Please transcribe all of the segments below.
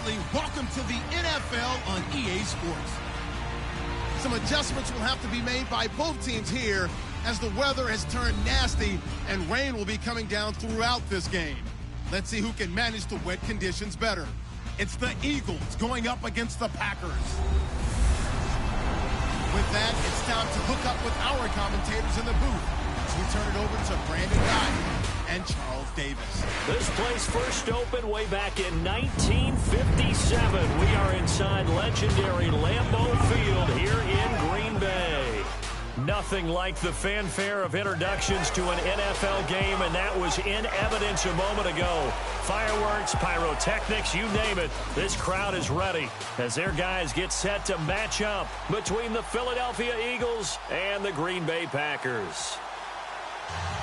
Bradley. Welcome to the NFL on EA Sports. Some adjustments will have to be made by both teams here as the weather has turned nasty and rain will be coming down throughout this game. Let's see who can manage the wet conditions better. It's the Eagles going up against the Packers. With that, it's time to hook up with our commentators in the booth as we turn it over to Brandon Guy and Charles Davis. This place first opened way back in 1957. We are inside legendary Lambeau Field here in Green Bay. Nothing like the fanfare of introductions to an NFL game, and that was in evidence a moment ago. Fireworks, pyrotechnics, you name it. This crowd is ready as their guys get set to match up between the Philadelphia Eagles and the Green Bay Packers.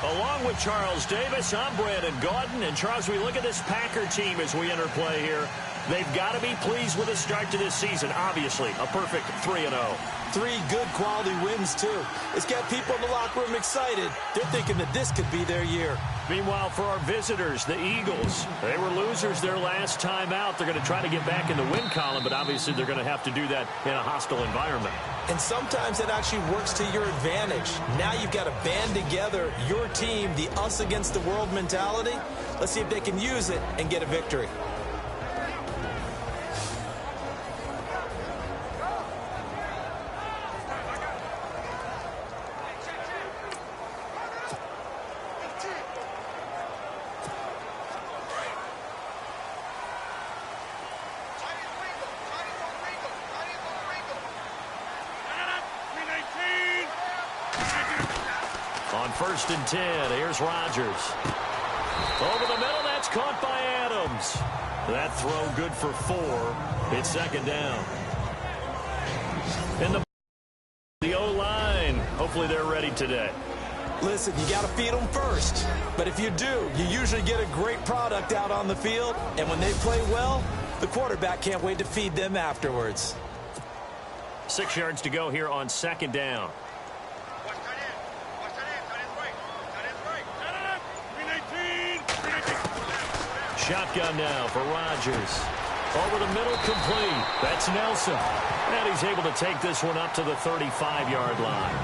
Along with Charles Davis, I'm Brandon Gaudin. And Charles, we look at this Packer team as we enter play here. They've got to be pleased with the start to this season. Obviously, a perfect 3-0. 3 good quality wins, too. It's got people in the locker room excited. They're thinking that this could be their year. Meanwhile, for our visitors, the Eagles, they were losers their last time out. They're going to try to get back in the win column, but obviously they're going to have to do that in a hostile environment. And sometimes it actually works to your advantage. Now you've got to band together your team, the us against the world mentality. Let's see if they can use it and get a victory. On 1st and 10, here's Rodgers. Over the middle, that's caught by Adams. That throw good for 4. It's 2nd down. And the O-line, hopefully they're ready today. Listen, you got to feed them first. But if you do, you usually get a great product out on the field. And when they play well, the quarterback can't wait to feed them afterwards. 6 yards to go here on 2nd down. Shotgun now for Rodgers. Over the middle, complete. That's Nelson. And he's able to take this one up to the 35-yard line.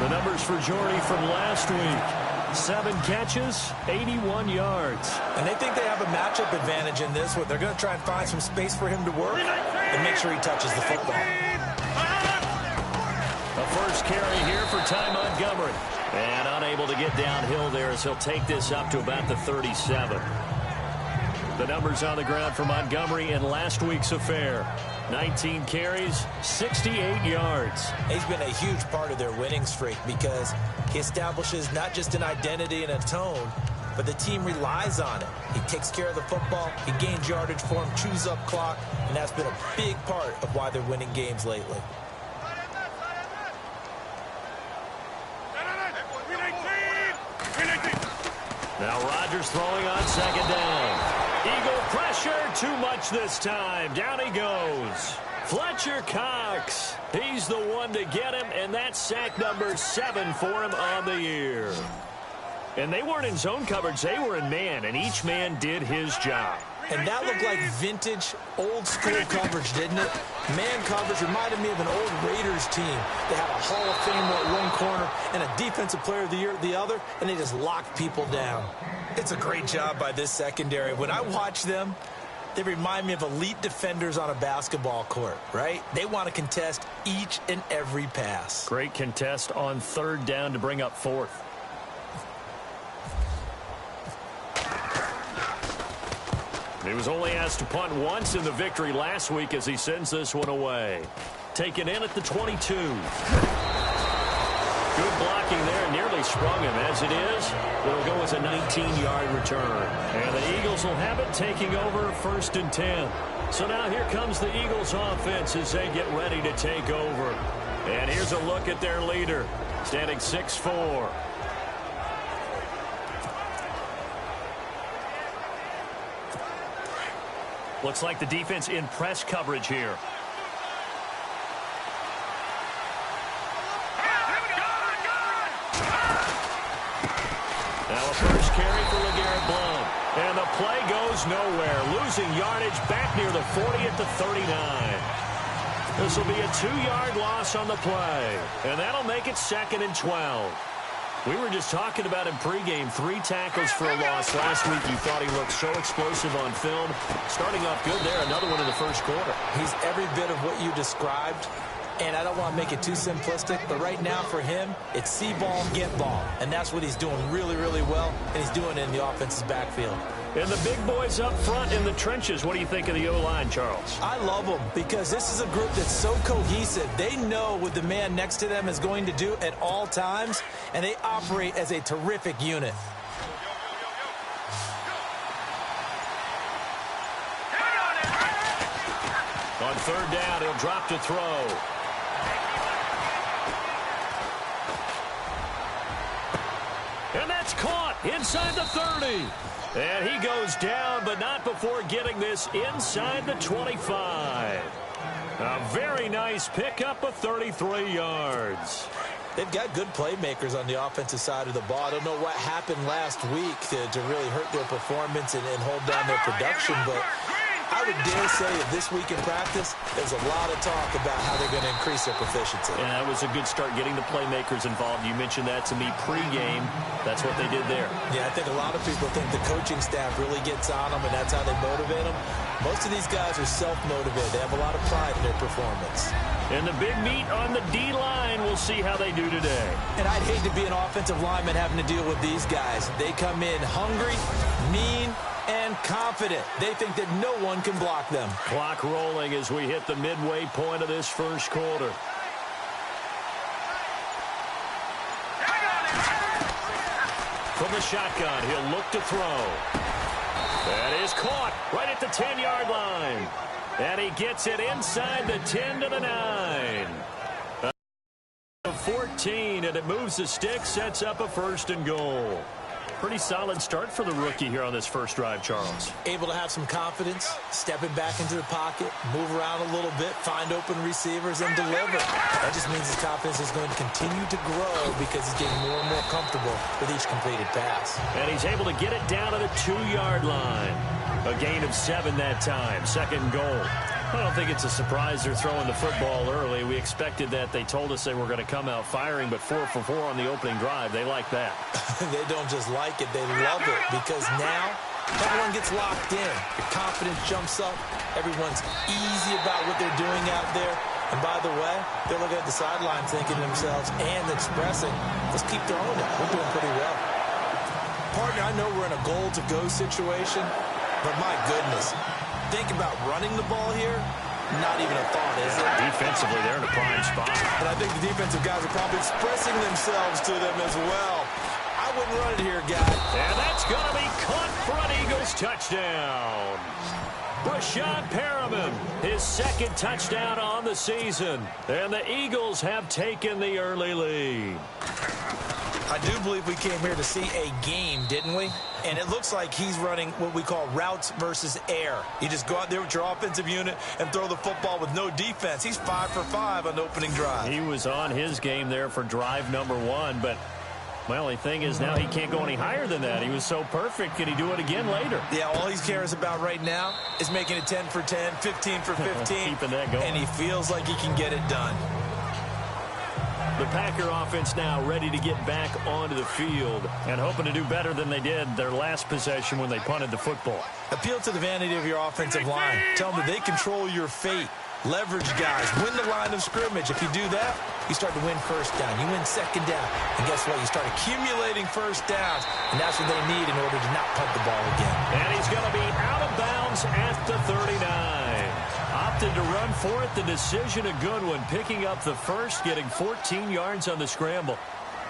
The numbers for Jordy from last week. 7 catches, 81 yards. And they think they have a matchup advantage in this one. They're going to try and find some space for him to work and make sure he touches the football. A first carry here for Ty Montgomery. And unable to get downhill there as he'll take this up to about the 37. The numbers on the ground for Montgomery in last week's affair. 19 carries, 68 yards. He's been a huge part of their winning streak because he establishes not just an identity and a tone, but the team relies on it. He takes care of the football, he gains yardage for him, chews up clock, and that's been a big part of why they're winning games lately. Now Rodgers throwing on 2nd down. Eagle pressure, too much this time. Down he goes. Fletcher Cox. He's the one to get him, and that's sack number 7 for him on the year. And they weren't in zone coverage, they were in man, and each man did his job. And that looked like vintage, old-school coverage, didn't it? Man coverage reminded me of an old Raiders team. They had a Hall of Famer at one corner and a Defensive Player of the Year at the other, and they just locked people down. It's a great job by this secondary. When I watch them, they remind me of elite defenders on a basketball court, right? They want to contest each and every pass. Great contest on 3rd down to bring up 4th. He was only asked to punt once in the victory last week as he sends this one away. Taken in at the 22. Good blocking there, nearly sprung him. As it is, it'll go as a 19-yard return. And the Eagles will have it taking over 1st and 10. So now here comes the Eagles offense as they get ready to take over. And here's a look at their leader, standing 6'4". Looks like the defense in press coverage here. Now a first carry for LeGarrette Blount. And the play goes nowhere. Losing yardage back near the 40 at the 39. This will be a 2-yard loss on the play. And that'll make it 2nd and 12. We were just talking about him pregame. 3 tackles for a loss last week. You thought he looked so explosive on film. Starting off good there. Another one in the first quarter. He's every bit of what you described. And I don't want to make it too simplistic, but right now for him, it's see ball, get ball. And that's what he's doing really, really well, and he's doing it in the offense's backfield. And the big boys up front in the trenches, what do you think of the O-line, Charles? I love them because this is a group that's so cohesive. They know what the man next to them is going to do at all times, and they operate as a terrific unit. On 3rd down, he'll drop to throw. And that's caught inside the 30. And he goes down, but not before getting this inside the 25. A very nice pickup of 33 yards. They've got good playmakers on the offensive side of the ball. I don't know what happened last week to really hurt their performance and hold down their production, but I would dare say that this week in practice, there's a lot of talk about how they're going to increase their proficiency. And that was a good start getting the playmakers involved. You mentioned that to me pregame. That's what they did there. Yeah, I think a lot of people think the coaching staff really gets on them, and that's how they motivate them. Most of these guys are self-motivated. They have a lot of pride in their performance. And the big meat on the D-line, we'll see how they do today. And I'd hate to be an offensive lineman having to deal with these guys. They come in hungry, mean, and confident. They think that no one can block them. Clock rolling as we hit the midway point of this first quarter. From the shotgun, he'll look to throw. That is caught right at the 10-yard line. And he gets it inside the 10 to the 9. 14, and it moves the stick, sets up a 1st and goal. Pretty solid start for the rookie here on this first drive, Charles. Able to have some confidence, stepping back into the pocket, move around a little bit, find open receivers, and deliver. That just means his confidence is going to continue to grow because he's getting more and more comfortable with each completed pass. And he's able to get it down to the 2-yard line. A gain of 7 that time, 2nd goal. I don't think it's a surprise they're throwing the football early. We expected that. They told us they were going to come out firing, but 4 for 4 on the opening drive. They like that. They don't just like it, they love it, because now everyone gets locked in. Your confidence jumps up. Everyone's easy about what they're doing out there. And by the way, they're looking at the sideline thinking to themselves and expressing, let's keep throwing it. We're doing pretty well. Partner, I know we're in a goal-to-go situation, but my goodness, think about running the ball here. Not even a thought, is it? Defensively, they're in a prime spot. And I think the defensive guys are probably expressing themselves to them as well. I wouldn't run it here, guys. And that's going to be caught for an Eagles touchdown. Breshad Perriman, his 2nd touchdown on the season. And the Eagles have taken the early lead. I do believe we came here to see a game, didn't we? And it looks like he's running what we call routes versus air. You just go out there with your offensive unit and throw the football with no defense. He's 5 for 5 on the opening drive. He was on his game there for drive number 1, but my only thing is now he can't go any higher than that. He was so perfect. Can he do it again later? Yeah, all he cares about right now is making it 10 for 10, 15 for 15. Keeping that going. And he feels like he can get it done. The Packer offense now ready to get back onto the field and hoping to do better than they did their last possession when they punted the football. Appeal to the vanity of your offensive line. Tell them that they control your fate. Leverage guys. Win the line of scrimmage. If you do that, you start to win 1st down. You win 2nd down. And guess what? You start accumulating 1st downs. And that's what they need in order to not punt the ball again. And he's going to be out of bounds at the 39. Opted to run for it. The decision a good one. Picking up the 1st, getting 14 yards on the scramble.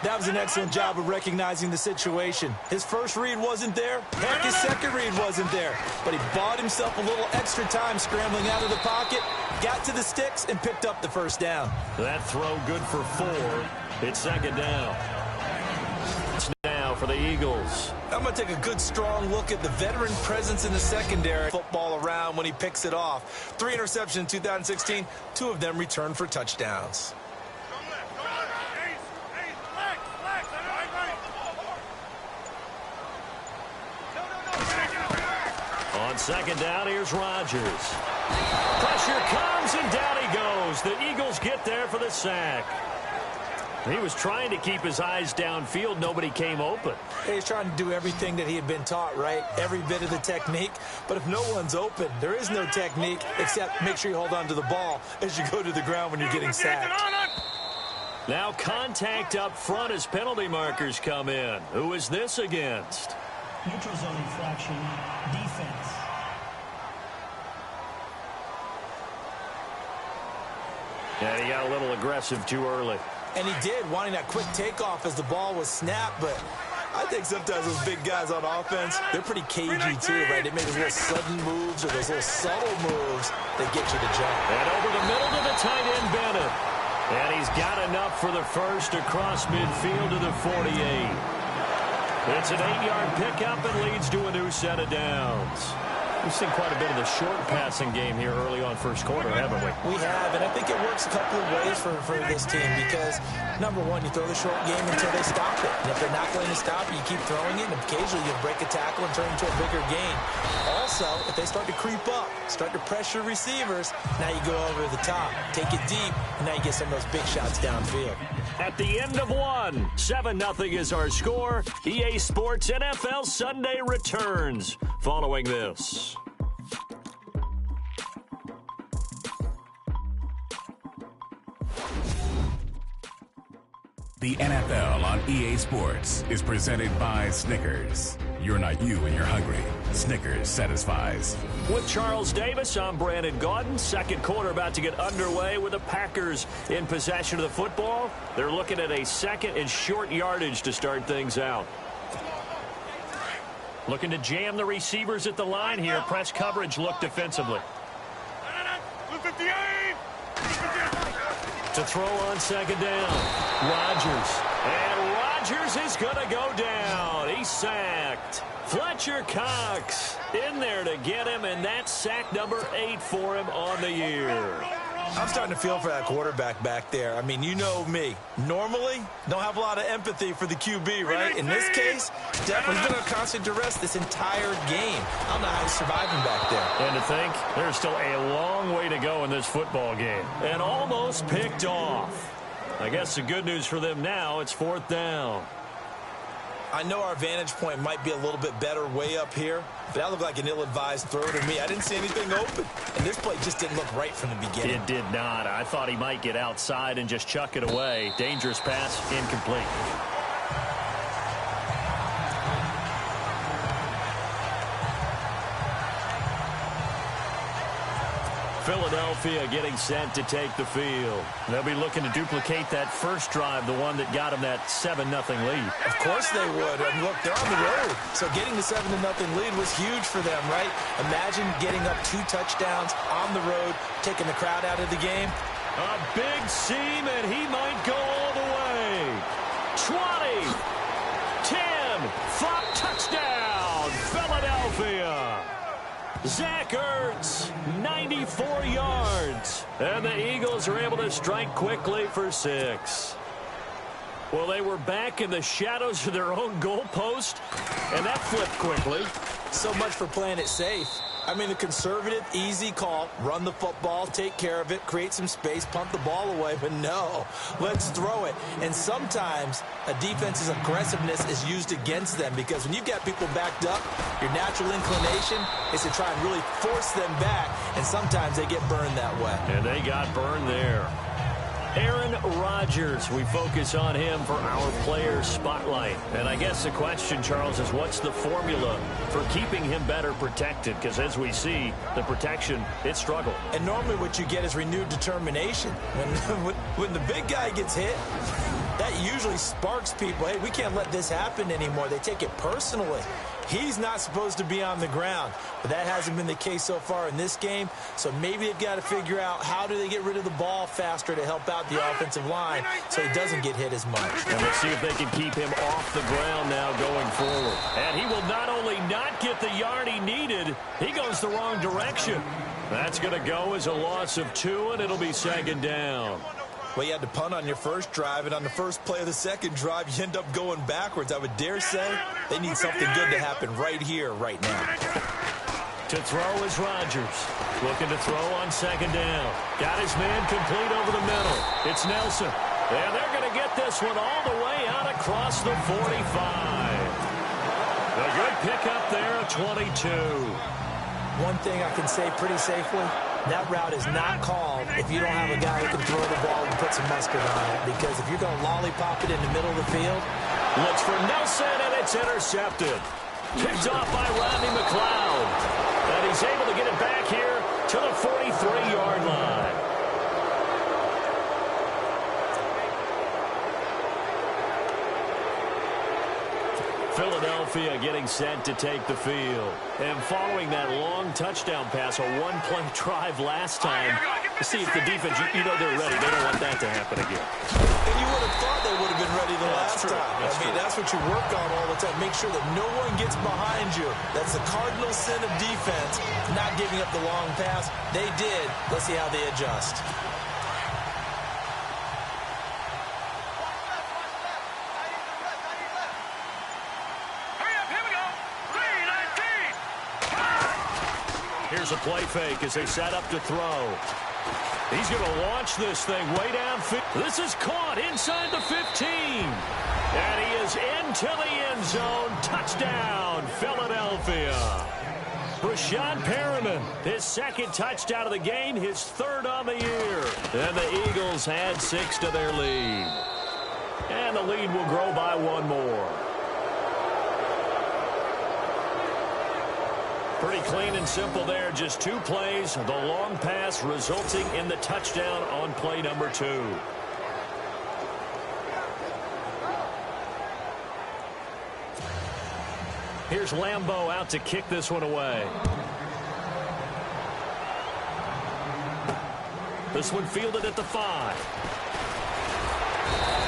That was an excellent job of recognizing the situation. His first read wasn't there. Heck, his second read wasn't there. But he bought himself a little extra time scrambling out of the pocket, got to the sticks, and picked up the 1st down. That throw good for 4. It's 2nd down. It's now for the Eagles. I'm going to take a good, strong look at the veteran presence in the secondary. Football around when he picks it off. 3 interceptions in 2016. 2 of them returned for touchdowns. On second down, here's Rodgers. Pressure comes, and down he goes. The Eagles get there for the sack. He was trying to keep his eyes downfield. Nobody came open. He's trying to do everything that he had been taught, right? Every bit of the technique. But if no one's open, there is no technique except make sure you hold on to the ball as you go to the ground when you're getting sacked. Now contact up front as penalty markers come in. Who is this against? Neutral zone infraction, defense. And he got a little aggressive too early. And he did, wanting that quick takeoff as the ball was snapped. But I think sometimes those big guys on offense, they're pretty cagey too, right? They make those little sudden moves or those little subtle moves that get you to jump. And over the middle to the tight end, Bennett. And he's got enough for the first across midfield to the 48. It's an 8-yard pickup and leads to a new set of downs. We've seen quite a bit of the short passing game here early on first quarter, haven't we? We have, and I think it works a couple of ways for this team because, number one, you throw the short game until they stop it. And if they're not going to stop it, you keep throwing it, and occasionally you'll break a tackle and turn into a bigger gain. Also, if they start to creep up, start to pressure receivers, now you go over the top, take it deep, and now you get some of those big shots downfield. At the end of one, 7-0 is our score. EA Sports NFL Sunday returns following this. The NFL on EA Sports is presented by Snickers. You're not you when you're hungry. Snickers satisfies. With Charles Davis, I'm Brandon Gaudin. Second quarter about to get underway with the Packers in possession of the football. They're looking at a second and short yardage to start things out. Looking to jam the receivers at the line here. Press coverage look defensively. To throw on second down. Rodgers. And Rodgers is going to go down. He's sacked. Fletcher Cox in there to get him, and that's sack number 8 for him on the year. I'm starting to feel for that quarterback back there. I mean, you know me. Normally, don't have a lot of empathy for the QB, right? In this case, definitely been under constant duress this entire game. I don't know how he's surviving back there. And to think, there's still a long way to go in this football game. And almost picked off. I guess the good news for them now, it's 4th down. I know our vantage point might be a little bit better way up here, but that looked like an ill-advised throw to me. I didn't see anything open, and this play just didn't look right from the beginning. It did not. I thought he might get outside and just chuck it away. Dangerous pass, incomplete. Philadelphia getting set to take the field. They'll be looking to duplicate that first drive, the one that got them that 7-0 lead. Of course they would. And look, they're on the road. So getting the 7-0 lead was huge for them, right? Imagine getting up 2 touchdowns on the road, taking the crowd out of the game. A big seam, and he might go all the way. 20, 10, 5, touchdown, Philadelphia. Zach Ertz, 94 yards. And the Eagles are able to strike quickly for 6. Well, they were back in the shadows of their own goalpost, and that flipped quickly. So much for playing it safe. I mean, the conservative, easy call, run the football, take care of it, create some space, punt the ball away. But no, let's throw it. And sometimes a defense's aggressiveness is used against them because when you've got people backed up, your natural inclination is to try and really force them back. And sometimes they get burned that way. And they got burned there. Aaron Rodgers, we focus on him for our player spotlight. And I guess the question, Charles, is what's the formula for keeping him better protected? Because as we see, the protection, it struggled. And normally what you get is renewed determination. When the big guy gets hit, that usually sparks people. Hey, we can't let this happen anymore. They take it personally. He's not supposed to be on the ground, but that hasn't been the case so far in this game. So maybe they've got to figure out how do they get rid of the ball faster to help out the offensive line so he doesn't get hit as much. And let's see if they can keep him off the ground now going forward. And he will not only not get the yard he needed, he goes the wrong direction. That's going to go as a loss of 2, and it'll be 2nd down. Well, you had to punt on your first drive, and on the first play of the second drive, you end up going backwards. I would dare say they need something good to happen right here, right now. To throw is Rodgers. Looking to throw on second down. Got his man complete over the middle. It's Nelson. And they're going to get this one all the way out across the 45. A good pickup there at 22. One thing I can say pretty safely, that route is not called if you don't have a guy who can throw the ball and put some mustard on it. Because if you're going to lollipop it in the middle of the field. Looks for Nelson, and it's intercepted. Picked off by Rodney McLeod. And he's able to get it back here to the 43-yard line. Philadelphia getting set to take the field. And following that long touchdown pass, a one-play drive last time, to see if the defense, you know they're ready. They don't want that to happen again. And you would have thought they would have been ready the last time. That's what you work on all the time. Make sure that no one gets behind you. That's the cardinal sin of defense, not giving up the long pass. They did. Let's see how they adjust. Here's a play fake as they set up to throw. He's going to launch this thing way downfield. This is caught inside the 15. And he is into the end zone. Touchdown, Philadelphia. Brashad Perriman, his second touchdown of the game, his third on the year. And the Eagles add 6 to their lead. And the lead will grow by one more. Pretty clean and simple there. Just 2 plays. The long pass resulting in the touchdown on play number 2. Here's Lambeau out to kick this one away. This one fielded at the 5.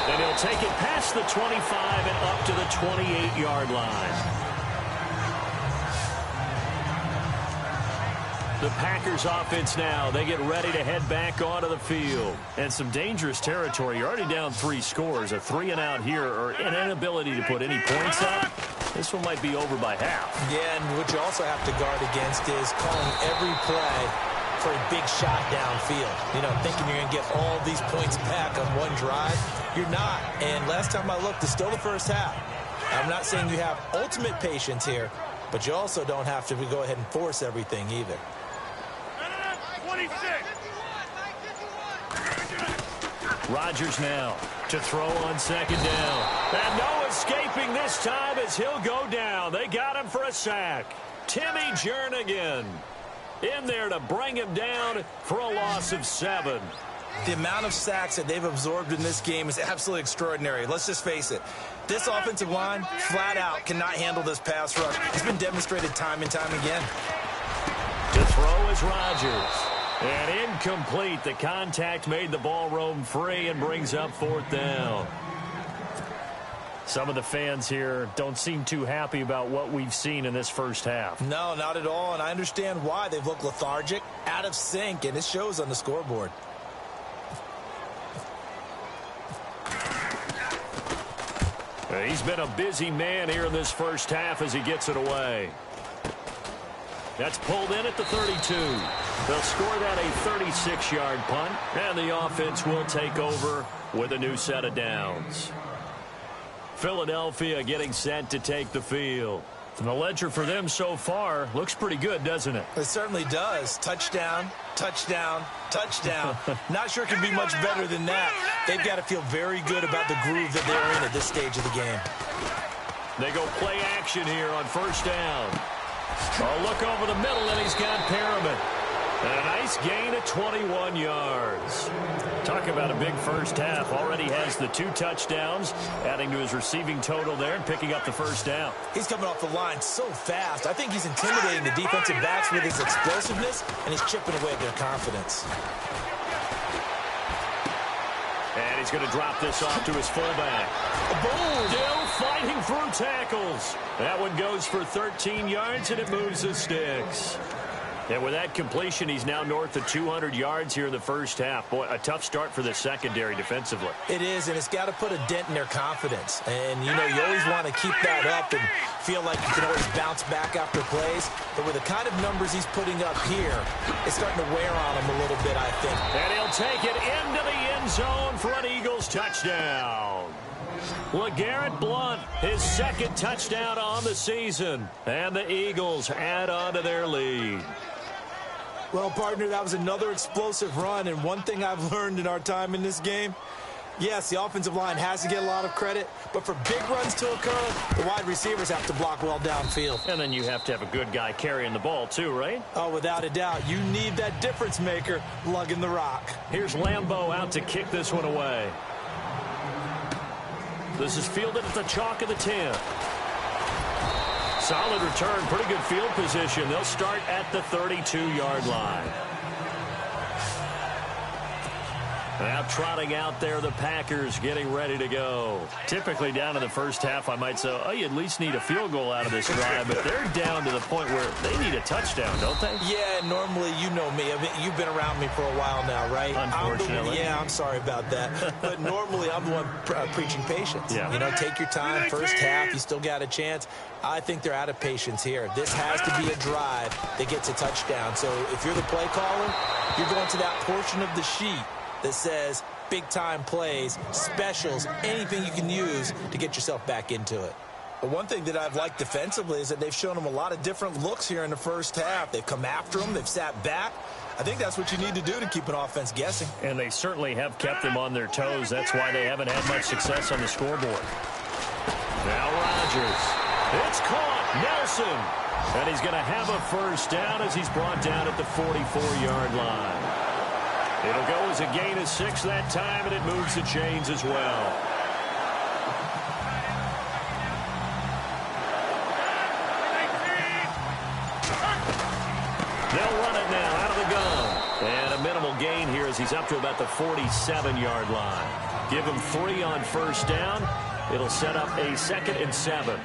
And he'll take it past the 25 and up to the 28-yard line. The Packers offense now, they get ready to head back onto the field. And some dangerous territory. You're already down 3 scores. A 3-and-out here or an inability to put any points up. This one might be over by half. Yeah, and what you also have to guard against is calling every play for a big shot downfield. You know, thinking you're going to get all these points back on one drive. You're not. And last time I looked, it's still the first half. I'm not saying you have ultimate patience here, but you also don't have to go ahead and force everything either. 26. Rodgers now to throw on second down. And no escaping this time as he'll go down. They got him for a sack. Timmy Jernigan in there to bring him down for a loss of 7. The amount of sacks that they've absorbed in this game is absolutely extraordinary. Let's just face it. This offensive line, flat out, cannot handle this pass rush. It's been demonstrated time and time again. To throw is Rodgers. And incomplete. The contact made the ball roam free and brings up 4th down. Some of the fans here don't seem too happy about what we've seen in this first half. No, not at all. And I understand why. They've looked lethargic, out of sync, and it shows on the scoreboard. He's been a busy man here in this first half as he gets it away. That's pulled in at the 32. They'll score that a 36-yard punt, and the offense will take over with a new set of downs. Philadelphia getting set to take the field. And the ledger for them so far looks pretty good, doesn't it? It certainly does. Touchdown, touchdown, touchdown. Not sure it can be much better than that. They've got to feel very good about the groove that they're in at this stage of the game. They go play action here on first down. A look over the middle, and he's got Perriman. And a nice gain of 21 yards. Talk about a big first half. Already has the 2 touchdowns, adding to his receiving total there and picking up the first down. He's coming off the line so fast. I think he's intimidating the defensive backs with his explosiveness, and he's chipping away at their confidence. And he's going to drop this off to his fullback. Boom! Still fighting through tackles. That one goes for 13 yards, and it moves the sticks. And with that completion, he's now north of 200 yards here in the first half. Boy, a tough start for the secondary defensively. It is, and it's got to put a dent in their confidence. And, you know, you always want to keep that up and feel like you can always bounce back after plays. But with the kind of numbers he's putting up here, it's starting to wear on him a little bit, I think. And he'll take it into the end zone for an Eagles touchdown. LeGarrette Blount, his second touchdown on the season. And the Eagles add on to their lead. Well, partner, that was another explosive run, and one thing I've learned in our time in this game, yes, the offensive line has to get a lot of credit, but for big runs to occur, the wide receivers have to block well downfield. And then you have to have a good guy carrying the ball too, right? Oh, without a doubt. You need that difference maker lugging the rock. Here's Lambeau out to kick this one away. This is fielded at the chalk of the 10. Solid return, pretty good field position. They'll start at the 32-yard line. Now trotting out there, the Packers getting ready to go. Typically down in the first half, I might say, oh, you at least need a field goal out of this drive, but they're down to the point where they need a touchdown, don't they? Yeah, normally, you know me. I mean, you've been around me for a while now, right? Unfortunately. I'm sorry about that. But normally, I'm the one preaching patience. Yeah. You know, take your time. First half, you still got a chance. I think they're out of patience here. This has to be a drive that gets a touchdown. So if you're the play caller, you're going to that portion of the sheet that says big-time plays, specials, anything you can use to get yourself back into it. But one thing that I've liked defensively is that they've shown them a lot of different looks here in the first half. They've come after them. They've sat back. I think that's what you need to do to keep an offense guessing. And they certainly have kept them on their toes. That's why they haven't had much success on the scoreboard. Now Rodgers. It's caught. Nelson. And he's going to have a first down as he's brought down at the 44-yard line. It'll go as a gain of 6 that time, and it moves the chains as well. They'll run it now out of the gun. And a minimal gain here as he's up to about the 47-yard line. Give him 3 on first down. It'll set up a 2nd and 7.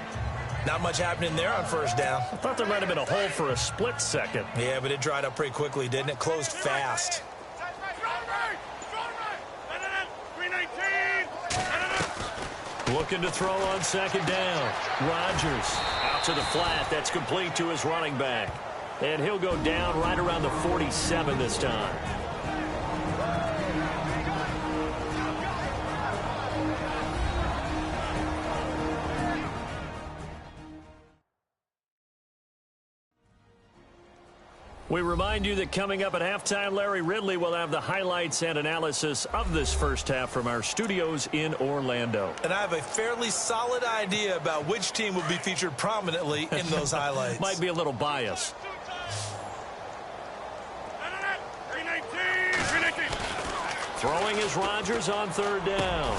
Not much happening there on first down. I thought there might have been a hole for a split second. Yeah, but it dried up pretty quickly, didn't it? Closed fast. Looking to throw on second down. Rodgers out to the flat. That's complete to his running back. And he'll go down right around the 47 this time. We remind you that coming up at halftime, Larry Ridley will have the highlights and analysis of this first half from our studios in Orlando. And I have a fairly solid idea about which team will be featured prominently in those highlights. Might be a little biased. Throwing is Rodgers on third down.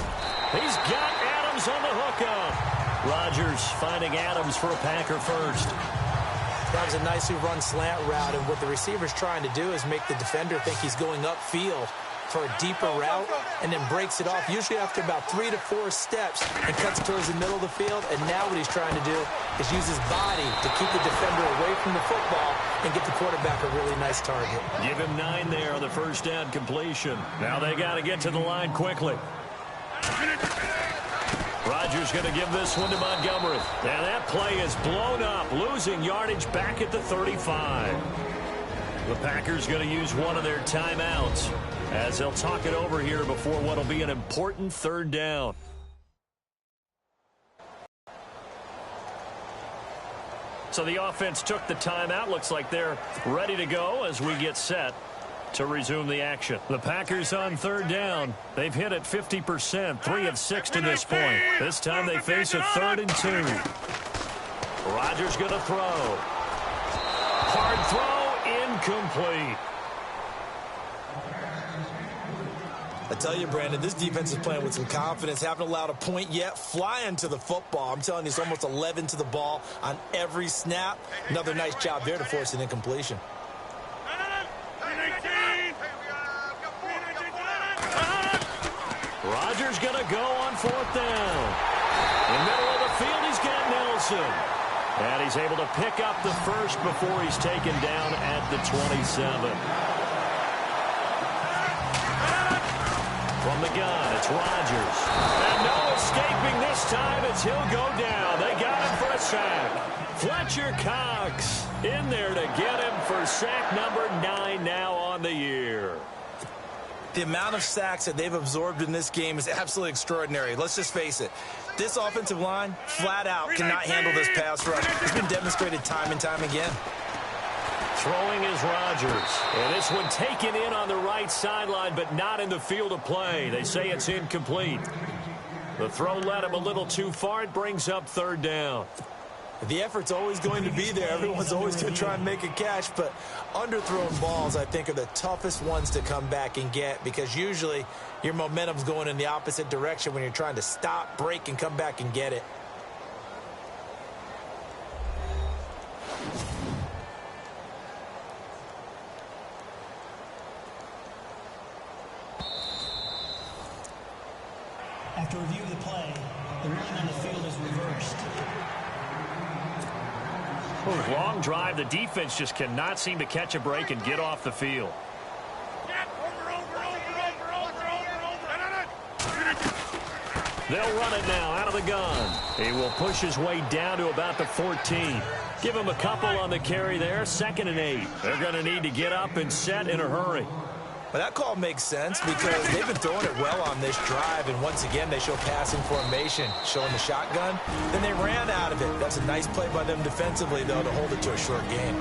He's got Adams on the hookup. Rodgers finding Adams for a Packer first. That was a nicely run slant route, and what the receiver's trying to do is make the defender think he's going upfield for a deeper route and then breaks it off, usually after about 3 to 4 steps, and cuts towards the middle of the field. And now what he's trying to do is use his body to keep the defender away from the football and get the quarterback a really nice target. Give him 9 there on the first down completion. Now they got to get to the line quickly. Rodgers going to give this one to Montgomery. And that play is blown up, losing yardage back at the 35. The Packers going to use one of their timeouts as they'll talk it over here before what will be an important third down. So the offense took the timeout. Looks like they're ready to go as we get set to resume the action. The Packers on third down. They've hit it 50%, 3 of 6 to this point. This time they face a 3rd and 2. Rodgers going to throw. Hard throw, incomplete. I tell you, Brandon, this defense is playing with some confidence. Haven't allowed a point yet. Flying to the football. I'm telling you, it's almost 11 to the ball on every snap. Another nice job there to force an incompletion. Rodgers going to go on 4th down. In the middle of the field, he's got Nelson. And he's able to pick up the first before he's taken down at the 27. From the gun, it's Rodgers. And no escaping this time as he'll go down. They got him for a sack. Fletcher Cox in there to get him for sack number 9 now on the year. The amount of sacks that they've absorbed in this game is absolutely extraordinary. Let's just face it. This offensive line, flat out, cannot handle this pass rush. It's been demonstrated time and time again. Throwing is Rodgers. And this one taken in on the right sideline, but not in the field of play. They say it's incomplete. The throw led him a little too far. It brings up 3rd down. The effort's always going to be there. Everyone's always going to try and make a catch, but underthrown balls, I think, are the toughest ones to come back and get because usually your momentum's going in the opposite direction when you're trying to stop, break, and come back and get it. After review of the play, the ruling on the field is reversed. Long drive. The defense just cannot seem to catch a break and get off the field. They'll run it now out of the gun. He will push his way down to about the 14. Give him a couple on the carry there. 2nd and 8. They're going to need to get up and set in a hurry. Well, that call makes sense because they've been throwing it well on this drive, and once again, they show passing formation, showing the shotgun. Then they ran out of it. That's a nice play by them defensively, though, to hold it to a short game.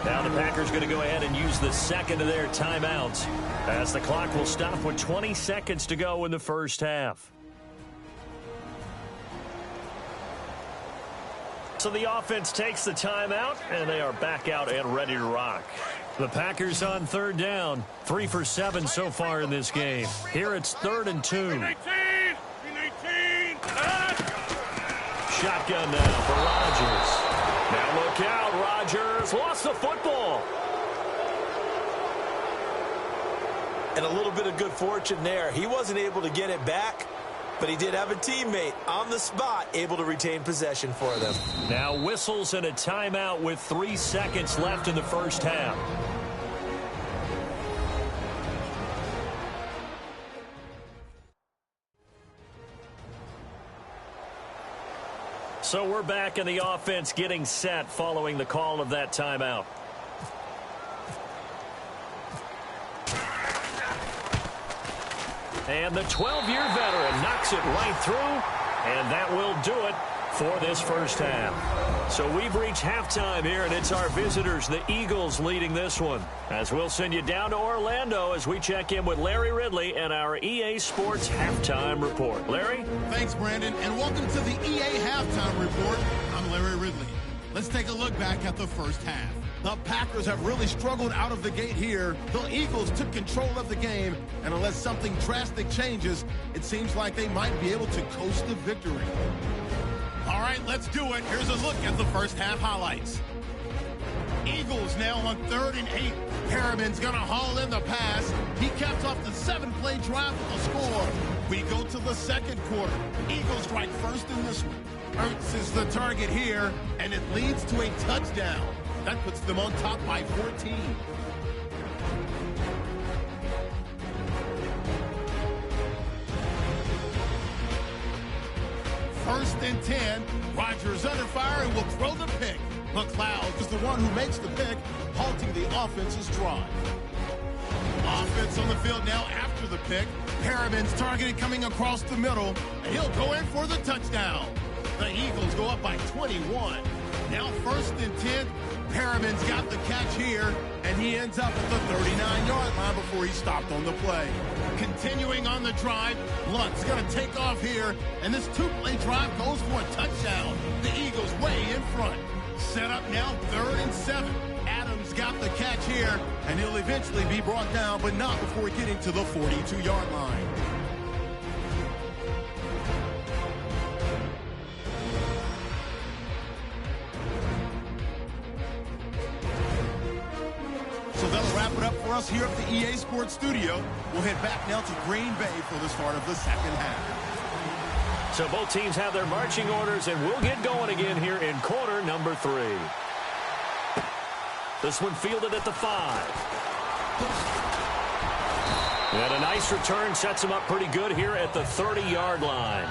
Now the Packers going to go ahead and use the 2nd of their timeouts as the clock will stop with 20 seconds to go in the first half. So the offense takes the timeout, and they are back out and ready to rock. The Packers on 3rd down, 3 for 7 so far in this game. Here it's 3rd and 2. Shotgun now for Rodgers. Now look out, Rodgers lost the football. And a little bit of good fortune there. He wasn't able to get it back, but he did have a teammate on the spot able to retain possession for them. Now whistles and a timeout with 3 seconds left in the first half. So we're back in the offense getting set following the call of that timeout. And the 12-year veteran knocks it right through, and that will do it for this first half. So we've reached halftime here, and it's our visitors, the Eagles, leading this one. As we'll send you down to Orlando as we check in with Larry Ridley and our EA Sports Halftime Report. Larry? Thanks, Brandon, and welcome to the EA Halftime Report. I'm Larry Ridley. Let's take a look back at the first half. The Packers have really struggled out of the gate here. The Eagles took control of the game, and unless something drastic changes, it seems like they might be able to coast to victory. All right, let's do it. Here's a look at the first half highlights. Eagles now on 3rd and 8. Perriman's going to haul in the pass. He capped off the 7-play drive with a score. We go to the second quarter. Eagles strike first in this one. Ertz is the target here, and it leads to a touchdown. That puts them on top by 14. First and 10. Rodgers under fire and will throw the pick. McLeod is the one who makes the pick, halting the offense's drive. Offense on the field now after the pick. Perriman's targeted coming across the middle, and he'll go in for the touchdown. The Eagles go up by 21. Now 1st and 10. Perriman's got the catch here, and he ends up at the 39-yard line before he stopped on the play. Continuing on the drive, Lunt's going to take off here, and this 2-play drive goes for a touchdown. The Eagles way in front. Set up now 3rd and 7. Adams got the catch here, and he'll eventually be brought down, but not before getting to the 42-yard line. So that'll wrap it up for us here at the EA Sports Studio. We'll head back now to Green Bay for the start of the second half. So both teams have their marching orders, and we'll get going again here in quarter number 3. This one fielded at the 5. And a nice return sets him up pretty good here at the 30-yard line.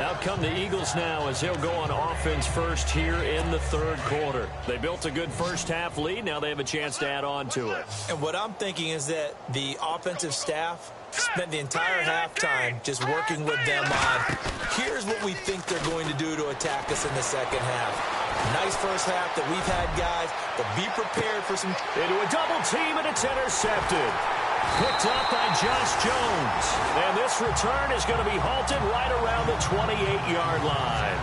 Out come the Eagles now as he'll go on offense first here in the third quarter. They built a good first-half lead. Now they have a chance to add on to it. And what I'm thinking is that the offensive staff spent the entire halftime just working with them on, here's what we think they're going to do to attack us in the second half. Nice first half that we've had, guys, but be prepared for some... Into a double team, and it's intercepted. Picked up by Josh Jones. And this return is going to be halted right around the 28-yard line.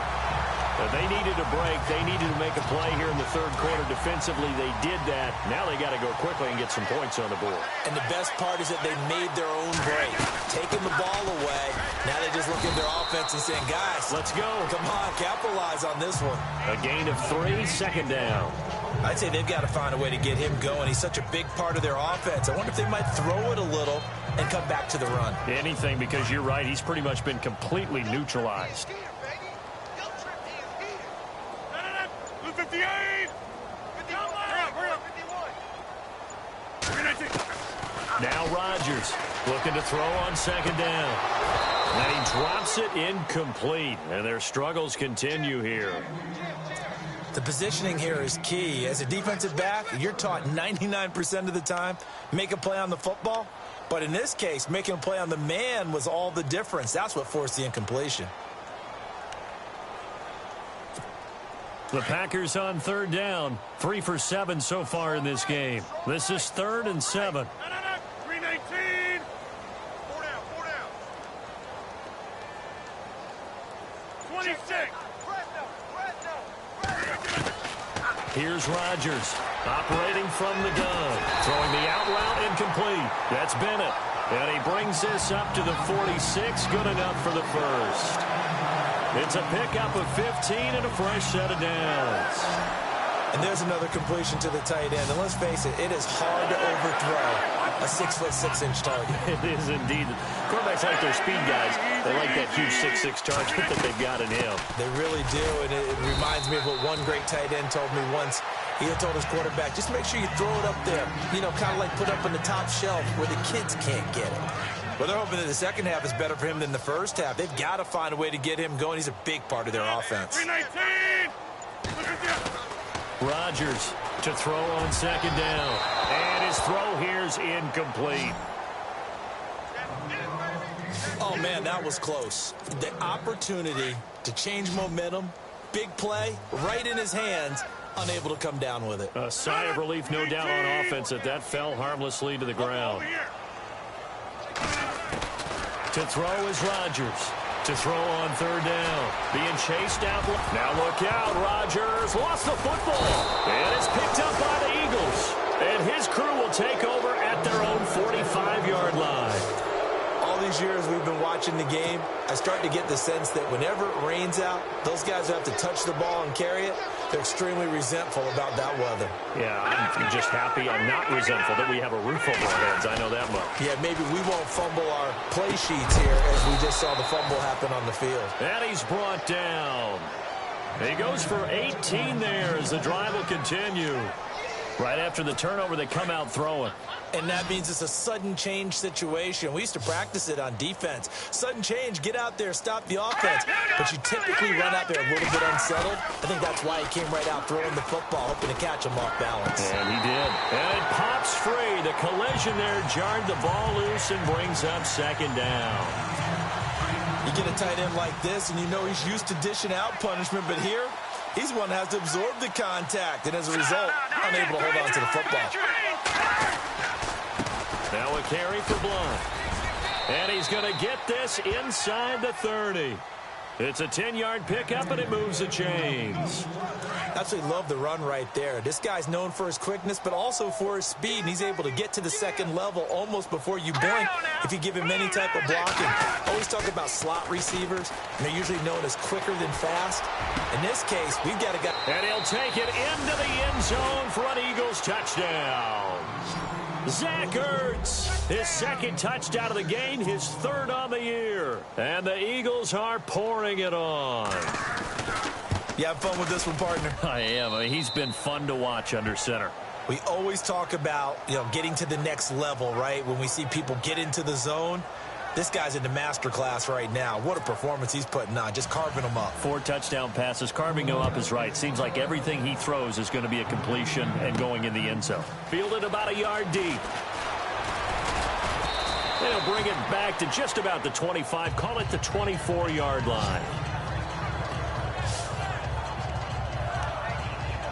They needed a break. They needed to make a play here in the third quarter. Defensively, they did that. Now they got to go quickly and get some points on the board. And the best part is that they made their own break. Taking the ball away. Now they just look at their offense and saying, guys, let's go. Come on, capitalize on this one. A gain of 3, second down. I'd say they've got to find a way to get him going. He's such a big part of their offense. I wonder if they might throw it a little and come back to the run. Anything, because you're right. He's pretty much been completely neutralized. 58! Now Rodgers looking to throw on second down. And he drops it incomplete. And their struggles continue here. The positioning here is key. As a defensive back, you're taught 99% of the time, make a play on the football. But in this case, making a play on the man was all the difference. That's what forced the incompletion. The Packers on third down. 3 for 7 so far in this game. This is 3rd and 7. 319. 4 down. 26. Here's Rodgers operating from the gun. Throwing the out route incomplete. That's Bennett. And he brings this up to the 46. Good enough for the first. It's a pickup of 15 and a fresh set of downs. And there's another completion to the tight end. And let's face it, it is hard to overthrow a 6'6" target. It is indeed. Quarterbacks like their speed guys. They like that huge 6'6" target that they've got in him. They really do, and it reminds me of what one great tight end told me once. He had told his quarterback, just make sure you throw it up there. You know, kind of like put up on the top shelf where the kids can't get it. Well, they're hoping that the second half is better for him than the first half. They've got to find a way to get him going. He's a big part of their offense. 319. Rodgers to throw on second down. And his throw here's incomplete. Oh, man, that was close. The opportunity to change momentum, big play, right in his hands, unable to come down with it. A sigh of relief, no doubt, on offense that fell harmlessly to the ground. To throw is Rodgers. To throw on third down. Being chased out. Now look out. Rodgers lost the football. And it's picked up by the Eagles. And his crew will take over at their own 45-yard line. All these years we've been watching the game, I start to get the sense that whenever it rains out, those guys who have to touch the ball and carry it, they're extremely resentful about that weather. Yeah, I'm just happy I'm not resentful that we have a roof over our heads. I know that much. Yeah, maybe we won't fumble our play sheets here as we just saw the fumble happen on the field. And he's brought down. He goes for 18 there as the drive will continue. Right after the turnover, they come out throwing. And that means it's a sudden change situation. We used to practice it on defense. Sudden change, get out there, stop the offense. But you typically run out there a little bit unsettled. I think that's why he came right out throwing the football, hoping to catch him off balance. And he did. And it pops free. The collision there jarred the ball loose and brings up second down. You get a tight end like this, and you know he's used to dishing out punishment, but here, he's one that has to absorb the contact, and as a result, unable to hold on to the football. Now a carry for Blunt. And he's going to get this inside the 30. It's a 10-yard pickup, and it moves the chains. Absolutely love the run right there. This guy's known for his quickness, but also for his speed, and he's able to get to the second level almost before you blink if you give him any type of blocking. Always talk about slot receivers, and they're usually known as quicker than fast. In this case, we've got a guy. And he'll take it into the end zone for an Eagles touchdown. Zach Ertz, his second touchdown of the game, his third on the year. And the Eagles are pouring it on. You have fun with this one, partner? I am. I mean, he's been fun to watch under center. We always talk about, getting to the next level, right? When we see people get into the zone, this guy's in the master class right now. What a performance he's putting on, just carving them up. 4 touchdown passes. Carving them up is right. Seems like everything he throws is going to be a completion and going in the end zone. Fielded about a yard deep. They'll bring it back to just about the 25. Call it the 24-yard line.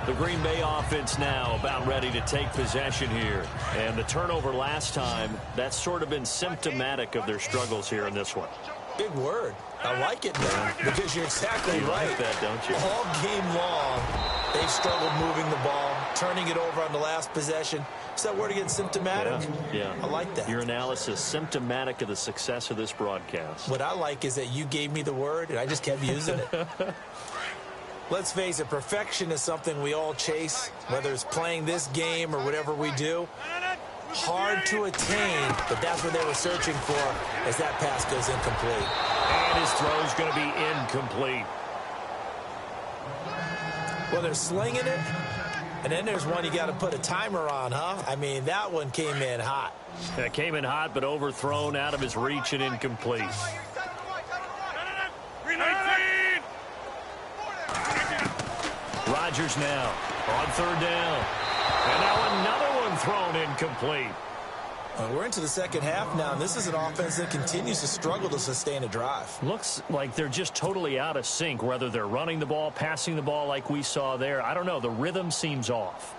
The Green Bay offense now about ready to take possession here. And the turnover last time, that's sort of been symptomatic of their struggles here in this one. Big word. I like it, man, because you're exactly right. You like that, don't you? All game long, they've struggled moving the ball, turning it over on the last possession. Is that word again, symptomatic? Yeah. I like that. Your analysis, symptomatic of the success of this broadcast. What I like is that you gave me the word, and I just kept using it. Let's face it, perfection is something we all chase, whether it's playing this game or whatever we do. Hard to attain, but that's what they were searching for as that pass goes incomplete. And his throw's going to be incomplete. Well, they're slinging it, and then there's one you got to put a timer on, huh? I mean, that one came in hot. It came in hot, but overthrown out of his reach and incomplete. 319. Rodgers now on third down. And now another one thrown incomplete. We're into the second half now, and this is an offense that continues to struggle to sustain a drive. Looks like they're just totally out of sync, whether they're running the ball, passing the ball like we saw there. I don't know. The rhythm seems off.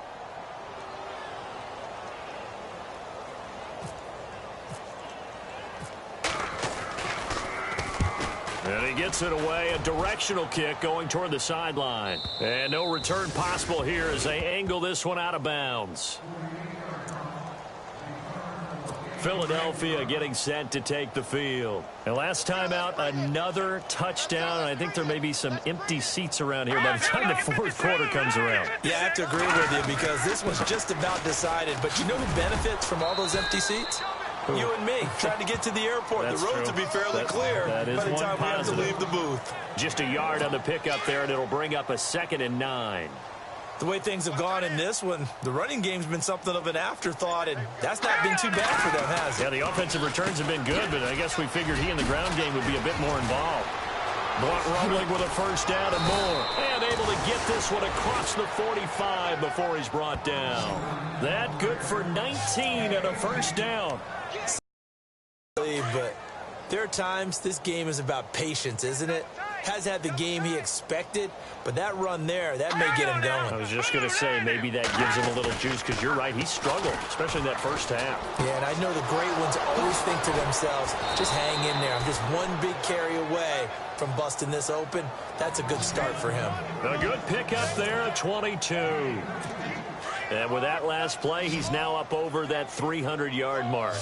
And he gets it away, a directional kick going toward the sideline. And no return possible here as they angle this one out of bounds. Philadelphia getting set to take the field. And last time out, another touchdown. And I think there may be some empty seats around here by the time the fourth quarter comes around. Yeah, I have to agree with you because this one's just about decided. But you know who benefits from all those empty seats? You and me, trying to get to the airport. That's the road true. to be fairly clear by the time we have to leave the booth. Just a yard on the pickup there, and it'll bring up a 2nd and 9. The way things have gone in this one, the running game's been something of an afterthought, and that's not been too bad for them, has it? Yeah, the offensive returns have been good, but I guess we figured he in the ground game would be a bit more involved. Blunt rumbling with a first down and more. And able to get this one across the 45 before he's brought down. That good for 19 and a first down. But there are times this game is about patience, isn't it? Has had the game he expected, but that run there, that may get him going. I was just going to say, maybe that gives him a little juice, because you're right, he struggled, especially in that first half. Yeah, and I know the great ones always think to themselves, just hang in there. I'm just one big carry away from busting this open. That's a good start for him. A good pickup there at 22. And with that last play, he's now up over that 300-yard mark.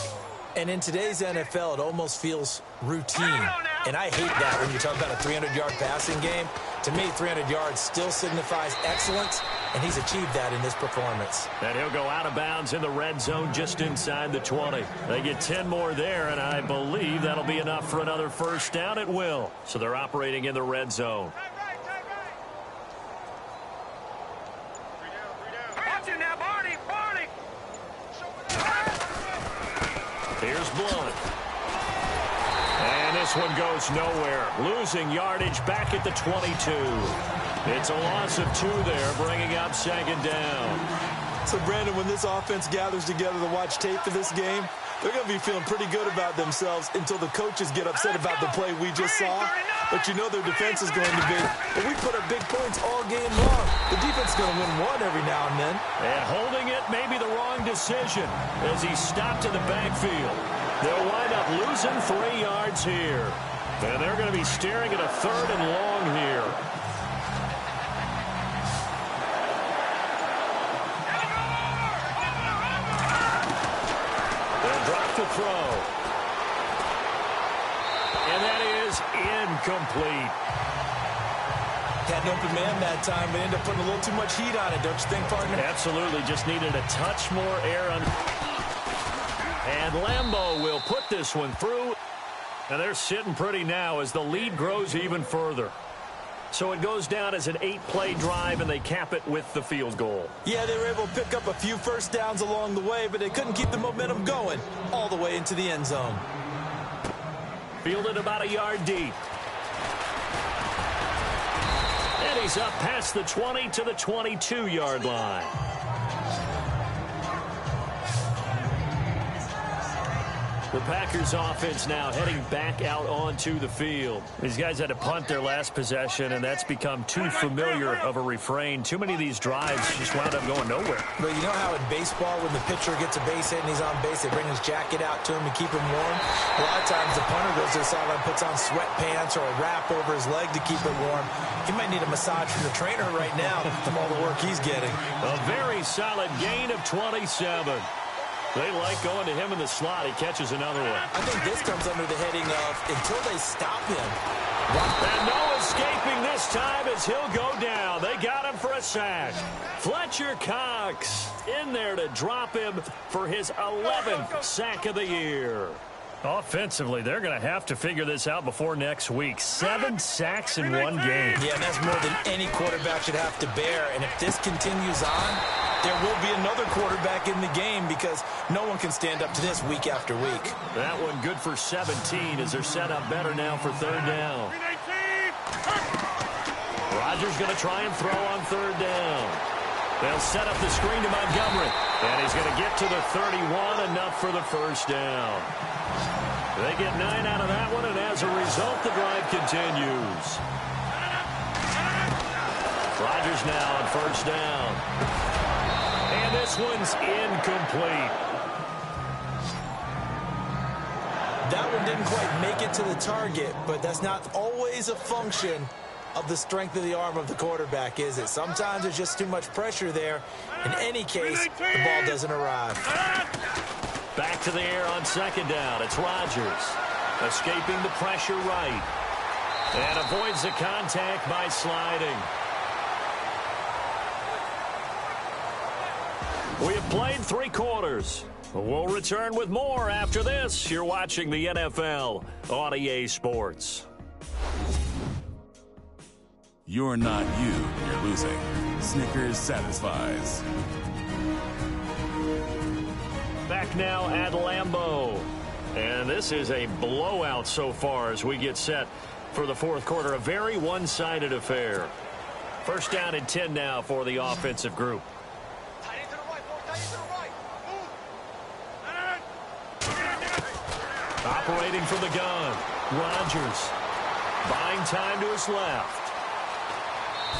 And in today's NFL, it almost feels routine. And I hate that when you talk about a 300-yard passing game. To me, 300 yards still signifies excellence, and he's achieved that in this performance. And he'll go out of bounds in the red zone just inside the 20. They get 10 more there, and I believe that'll be enough for another first down. It will. So they're operating in the red zone. Here's Blunt. And this one goes nowhere. Losing yardage back at the 22. It's a loss of 2 there, bringing up 2nd down. So, Brandon, when this offense gathers together to watch tape for this game, they're going to be feeling pretty good about themselves until the coaches get upset about the play we just saw. But you know their defense is going to be, but we put up big points all game long. The defense is going to win one every now and then. And holding it may be the wrong decision as he stopped in the backfield. They'll wind up losing 3 yards here. And they're going to be staring at a 3rd and long here. They'll drop the throw. And that is incomplete. Had an open man that time, but ended up putting a little too much heat on it, don't you think, partner? Absolutely. Just needed a touch more air on. And Lambeau will put this one through. And they're sitting pretty now as the lead grows even further. So it goes down as an 8-play drive, and they cap it with the field goal. Yeah, they were able to pick up a few first downs along the way, but they couldn't keep the momentum going all the way into the end zone. Fielded about a yard deep. And he's up past the 20 to the 22-yard line. The Packers offense now heading back out onto the field. These guys had to punt their last possession, and that's become too familiar of a refrain. Too many of these drives just wound up going nowhere. But you know how in baseball, when the pitcher gets a base hit and he's on base, they bring his jacket out to him to keep him warm? A lot of times the punter goes to the sideline, puts on sweatpants or a wrap over his leg to keep it warm. He might need a massage from the trainer right now from all the work he's getting. A very solid gain of 27. They like going to him in the slot. He catches another one. I think this comes under the heading of until they stop him. And no escaping this time as he'll go down. They got him for a sack. Fletcher Cox in there to drop him for his 11th sack of the year. Offensively, they're going to have to figure this out before next week. 7 sacks in one game. Yeah, and that's more than any quarterback should have to bear. And if this continues on, there will be another quarterback in the game because no one can stand up to this week after week. That one good for 17 as they're set up better now for third down. Rodgers going to try and throw on third down. They'll set up the screen to Montgomery. And he's going to get to the 31, enough for the first down. They get 9 out of that one, and as a result, the drive continues. Rodgers now on first down. And this one's incomplete. That one didn't quite make it to the target, but that's not always a function of the strength of the arm of the quarterback, is it? Sometimes there's just too much pressure there. In any case, the ball doesn't arrive. Back to the air on second down. It's Rodgers escaping the pressure right. And avoids the contact by sliding. We have played 3 quarters. We'll return with more after this. You're watching the NFL on EA Sports. You're not you, you're losing. Snickers satisfies. Back now at Lambeau. And this is a blowout so far as we get set for the fourth quarter. A very one-sided affair. First down and 10 now for the offensive group. Operating from the gun, Rodgers buying time to his left.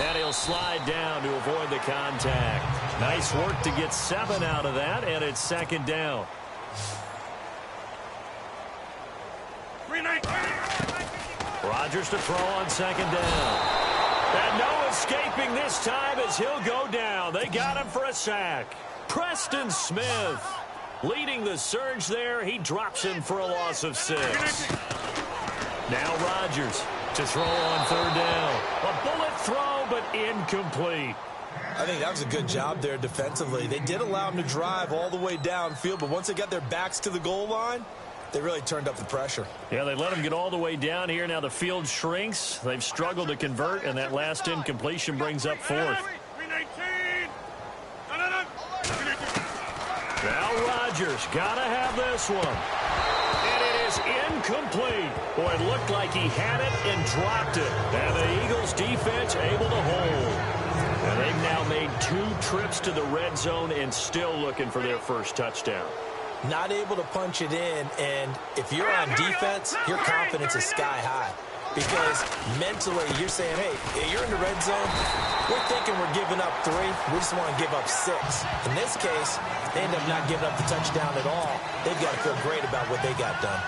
And he'll slide down to avoid the contact. Nice work to get 7 out of that, and it's second down. Rodgers to throw on second down. And no escaping this time as he'll go down. They got him for a sack. Preston Smith leading the surge there. He drops him for a loss of 6. Now Rodgers to throw on third down. A bullet throw, but incomplete. I think that was a good job there defensively. They did allow him to drive all the way downfield, but once they got their backs to the goal line, they really turned up the pressure. Yeah, they let him get all the way down here. Now the field shrinks. They've struggled to convert, and that last incompletion brings up fourth. Now Rodgers got to have this one. And it is incomplete. Boy, it looked like he had it and dropped it. And the Eagles defense able to hold. And they've now made 2 trips to the red zone and still looking for their first touchdown. Not able to punch it in, and if you're on defense, your confidence is sky high. Because mentally, you're saying, hey, you're in the red zone. We're thinking we're giving up 3. We just want to give up 6. In this case, they end up not giving up the touchdown at all. They've got to feel great about what they got done.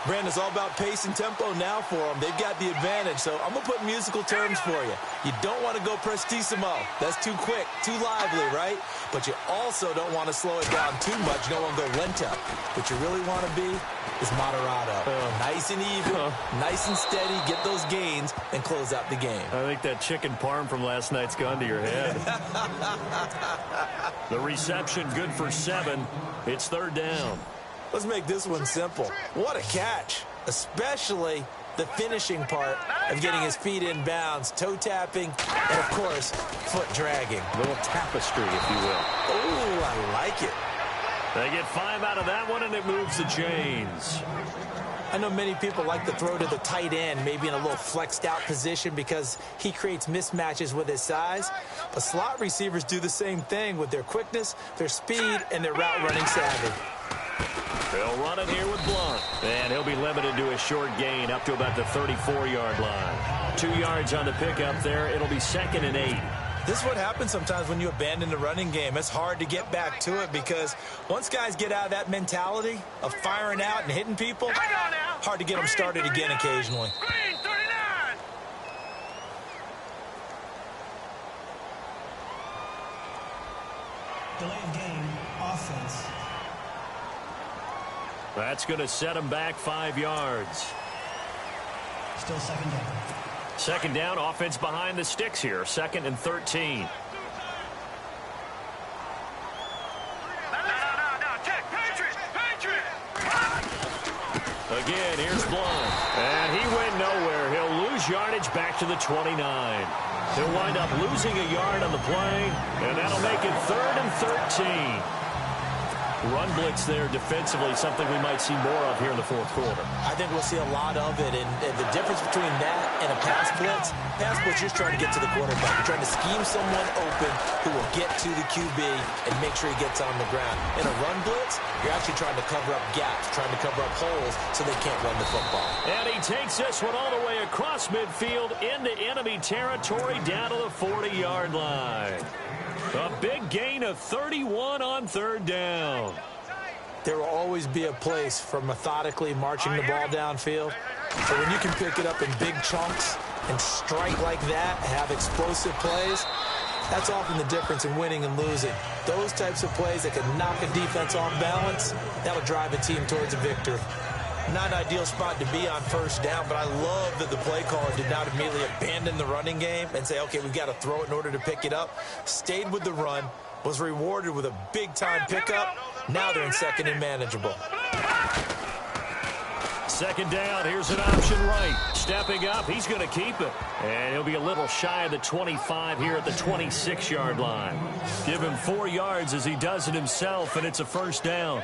Brandon, it's all about pace and tempo now for them. They've got the advantage, so I'm going to put musical terms for you. You don't want to go prestissimo. That's too quick, too lively, right? But you also don't want to slow it down too much. You don't want to go lento. What you really want to be is moderato. Nice and even, nice and steady, get those gains, and close out the game. I think that chicken parm from last night's gone to your head. The reception good for 7. It's third down. Let's make this one simple. What a catch, especially the finishing part of getting his feet in bounds, toe tapping, and, of course, foot dragging. A little tapestry, if you will. Oh, I like it. They get 5 out of that one, and it moves the chains. I know many people like to throw to the tight end, maybe in a little flexed out position because he creates mismatches with his size. But slot receivers do the same thing with their quickness, their speed, and their route running savvy. They'll run it here with Blunt. And he'll be limited to a short gain up to about the 34-yard line. 2 yards on the pickup there. It'll be 2nd and 8. This is what happens sometimes when you abandon the running game. It's hard to get back to it because once guys get out of that mentality of firing out and hitting people, hard to get them started again occasionally. Green 39. Delay of game, offense. That's going to set him back 5 yards. Still second down. 2nd down, offense behind the sticks here. 2nd and 13. No, check. Patriot. Again, here's Blunt. And he went nowhere. He'll lose yardage back to the 29. He'll wind up losing a yard on the play, and that'll make it 3rd and 13. Run blitz there defensively, something we might see more of here in the 4th quarter. I think we'll see a lot of it, and the difference between that and a pass blitz is just trying to get to the quarterback. You're trying to scheme someone open who will get to the QB and make sure he gets on the ground. In a run blitz, you're actually trying to cover up gaps, trying to cover up holes so they can't run the football. And he takes this one all the way across midfield into enemy territory down to the 40-yard line. A big gain of 31 on 3rd down. There will always be a place for methodically marching the ball downfield. But when you can pick it up in big chunks and strike like that, have explosive plays, that's often the difference in winning and losing. Those types of plays that can knock a defense off balance, that'll drive a team towards a victory. Not an ideal spot to be on 1st down, but I love that the play caller did not immediately abandon the running game and say, okay, we've got to throw it in order to pick it up. Stayed with the run, was rewarded with a big-time pickup. Now they're in 2nd and manageable. 2nd down, here's an option right. Stepping up, he's going to keep it. And he'll be a little shy of the 25 here at the 26-yard line. Give him 4 yards as he does it himself, and it's a 1st down.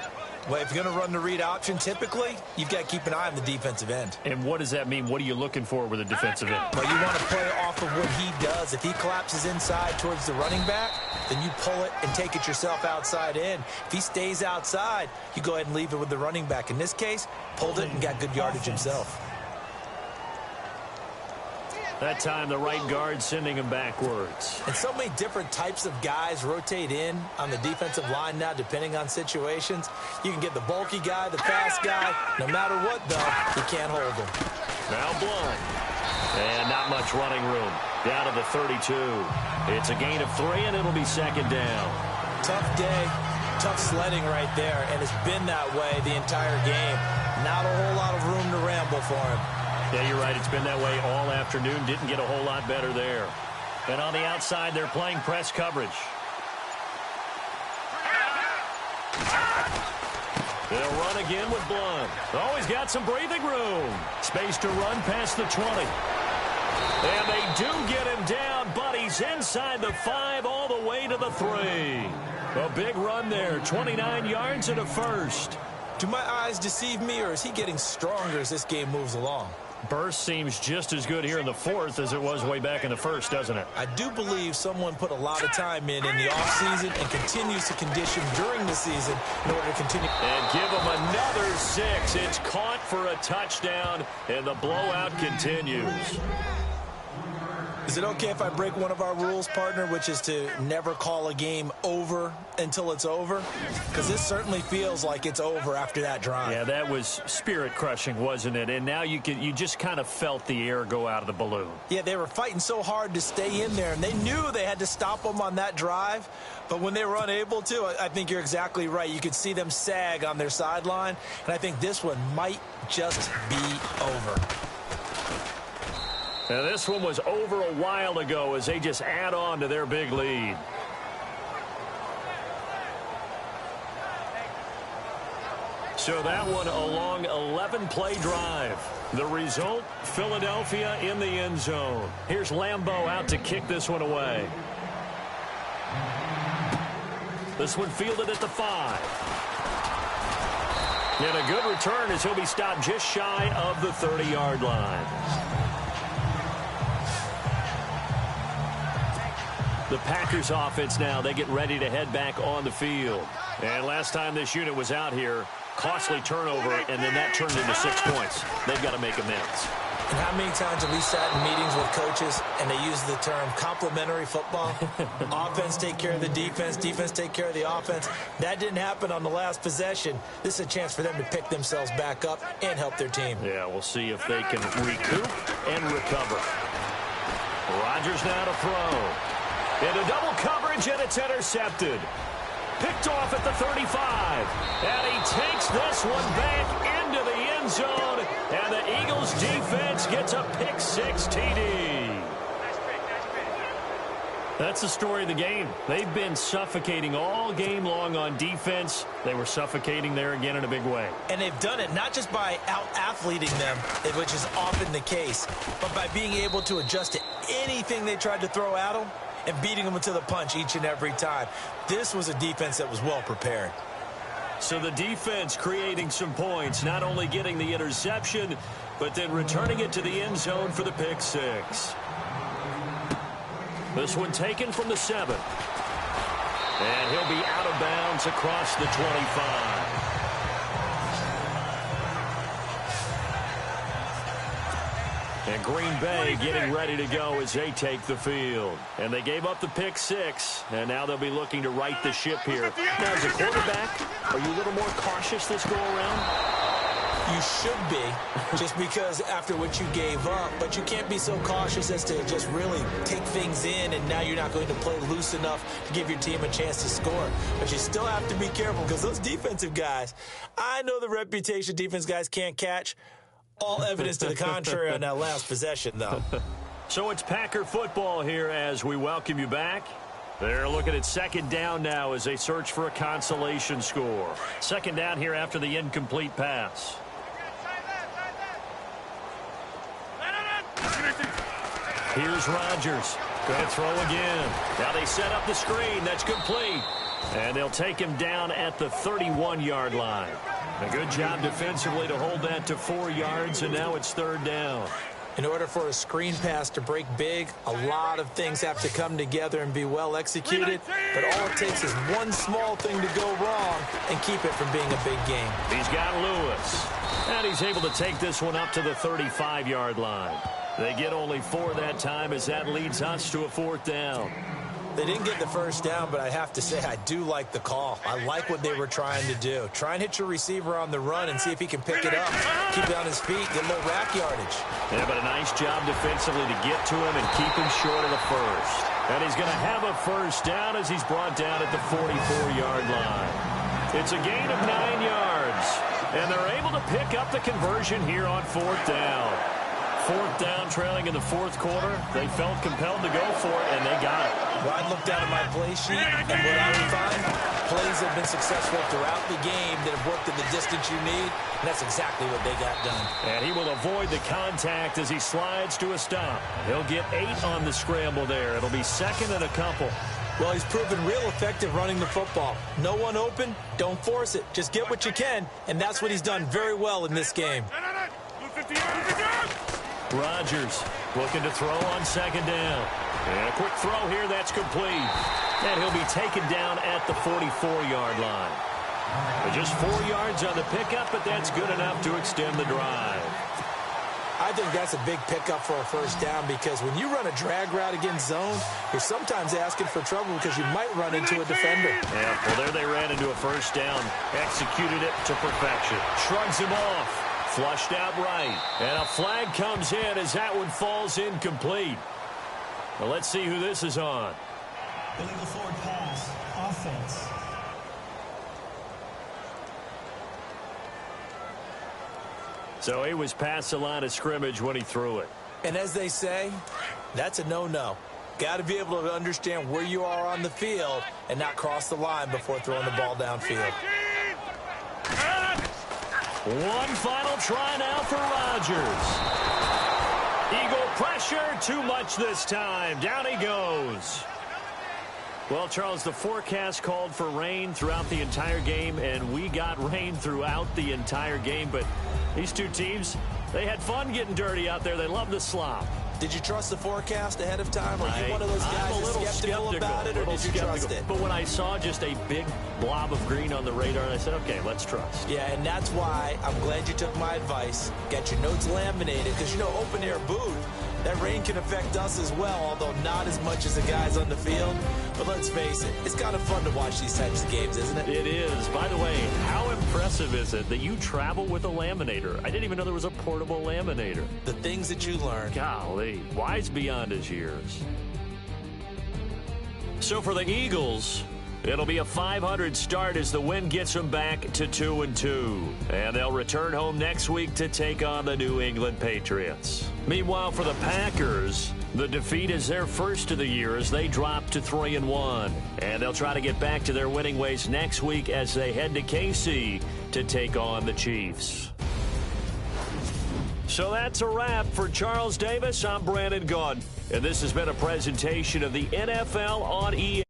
Well, if you're going to run the read option, typically, you've got to keep an eye on the defensive end. And what does that mean? What are you looking for with a defensive end? Well, you want to play off of what he does. If he collapses inside towards the running back, then you pull it and take it yourself outside in. If he stays outside, you go ahead and leave it with the running back. In this case, pulled it and got good yardage himself. That time, the right guard sending him backwards. And so many different types of guys rotate in on the defensive line now, depending on situations. You can get the bulky guy, the fast guy. No matter what, though, you can't hold him. Now Blunt. And not much running room. Down to the 32. It's a gain of 3, and it'll be 2nd down. Tough day, tough sledding right there, and it's been that way the entire game. Not a whole lot of room to ramble for him. Yeah, you're right. It's been that way all afternoon. Didn't get a whole lot better there. And on the outside, they're playing press coverage. They'll run again with Blunt. Always got some breathing room. Space to run past the 20. And they do get him down, but he's inside the 5 all the way to the 3. A big run there, 29 yards and a 1st. Do my eyes deceive me, or is he getting stronger as this game moves along? Burst seems just as good here in the 4th as it was way back in the 1st, doesn't it? I do believe someone put a lot of time in the offseason and continues to condition during the season in order to continue. And give him another 6. It's caught for a touchdown, and the blowout continues. Is it okay if I break one of our rules, partner, which is to never call a game over until it's over? Because this certainly feels like it's over after that drive. Yeah, that was spirit-crushing, wasn't it? And now you just kind of felt the air go out of the balloon. Yeah, they were fighting so hard to stay in there, and they knew they had to stop them on that drive. But when they were unable to, I think you're exactly right. You could see them sag on their sideline, and I think this one might just be over. Now, this one was over a while ago as they just add on to their big lead. So that one a long 11-play drive. The result, Philadelphia in the end zone. Here's Lambeau out to kick this one away. This one fielded at the 5. And a good return as he'll be stopped just shy of the 30-yard line. The Packers offense now, they get ready to head back on the field. And last time this unit was out here, costly turnover, and then that turned into 6 points. They've got to make amends. And how many times have we sat in meetings with coaches and they use the term complementary football? Offense take care of the defense, defense take care of the offense. That didn't happen on the last possession. This is a chance for them to pick themselves back up and help their team. Yeah, we'll see if they can recoup and recover. Rodgers now to throw. Into double coverage, and it's intercepted. Picked off at the 35. And he takes this one back into the end zone. And the Eagles defense gets a pick-6 TD. That's the story of the game. They've been suffocating all game long on defense. They were suffocating there again in a big way. And they've done it not just by out-athleting them, which is often the case, but by being able to adjust to anything they tried to throw at them and beating them to the punch each and every time. This was a defense that was well prepared. So the defense creating some points, not only getting the interception, but then returning it to the end zone for the pick-6. This one taken from the 7. And he'll be out of bounds across the 25. And Green Bay getting ready to go as they take the field. And they gave up the pick-6, and now they'll be looking to right the ship here. Now, as a quarterback, are you a little more cautious this go-around? You should be, just because after what you gave up, but you can't be so cautious as to just really take things in, and now you're not going to play loose enough to give your team a chance to score. But you still have to be careful, because those defensive guys, I know the reputation defense guys can't catch. All evidence to the contrary on that last possession, though. So it's Packer football here as we welcome you back. They're looking at second down now as they search for a consolation score. Second down here after the incomplete pass. Here's Rodgers. Going to throw again. Now they set up the screen. That's complete. And they'll take him down at the 31-yard line. A good job defensively to hold that to 4 yards, and now it's third down. In order for a screen pass to break big, a lot of things have to come together and be well executed. But all it takes is one small thing to go wrong and keep it from being a big game. He's got Lewis. And he's able to take this one up to the 35-yard line. They get only 4 that time as that leads us to a fourth down. They didn't get the first down, but I have to say I do like the call. I like what they were trying to do. Try and hit your receiver on the run and see if he can pick it up. Keep it on his feet, get a little rack yardage. Yeah, but a nice job defensively to get to him and keep him short of the first. And he's going to have a first down as he's brought down at the 44-yard line. It's a gain of 9 yards. And they're able to pick up the conversion here on fourth down. Fourth down, trailing in the fourth quarter. They felt compelled to go for it, and they got it. Well, I looked down at my play sheet, and what I would find, plays have been successful throughout the game that have worked at the distance you need, and that's exactly what they got done. And he will avoid the contact as he slides to a stop. He'll get 8 on the scramble there. It'll be second and a couple. Well, he's proven real effective running the football. No one open, don't force it. Just get what you can, and that's what he's done very well in this game. Rodgers looking to throw on second down. And a quick throw here, that's complete. And he'll be taken down at the 44-yard line. Just 4 yards on the pickup, but that's good enough to extend the drive. I think that's a big pickup for a first down because when you run a drag route against zone, you're sometimes asking for trouble because you might run into a defender. Yeah, well, there they ran into a first down. Executed it to perfection. Shrugs him off. Flushed out right. And a flag comes in as that one falls incomplete. Well, let's see who this is on. Illegal forward pass. Offense. So he was past the line of scrimmage when he threw it. And as they say, that's a no-no. Got to be able to understand where you are on the field and not cross the line before throwing the ball downfield. One final try now for Rodgers. Eagle pressure, too much this time. Down he goes. Well, Charles, the forecast called for rain throughout the entire game, and we got rain throughout the entire game. But these two teams, they had fun getting dirty out there. They love the slop. Did you trust the forecast ahead of time? Are you one of those guys that's skeptical about it, or did you trust it? But when I saw just a big blob of green on the radar, I said, okay, let's trust. Yeah, and that's why I'm glad you took my advice. Get your notes laminated, because, you know, open-air booth, that rain can affect us as well, although not as much as the guys on the field. But let's face it, it's kind of fun to watch these types of games, isn't it? It is. By the way, how impressive is it that you travel with a laminator? I didn't even know there was a portable laminator. The things that you learn. Golly, wise beyond his years. So for the Eagles, it'll be a .500 start as the win gets them back to 2-2. And they'll return home next week to take on the New England Patriots. Meanwhile, for the Packers, the defeat is their first of the year as they drop to 3-1. And they'll try to get back to their winning ways next week as they head to KC to take on the Chiefs. So that's a wrap. For Charles Davis, I'm Brandon Gaudin. And this has been a presentation of the NFL on EA.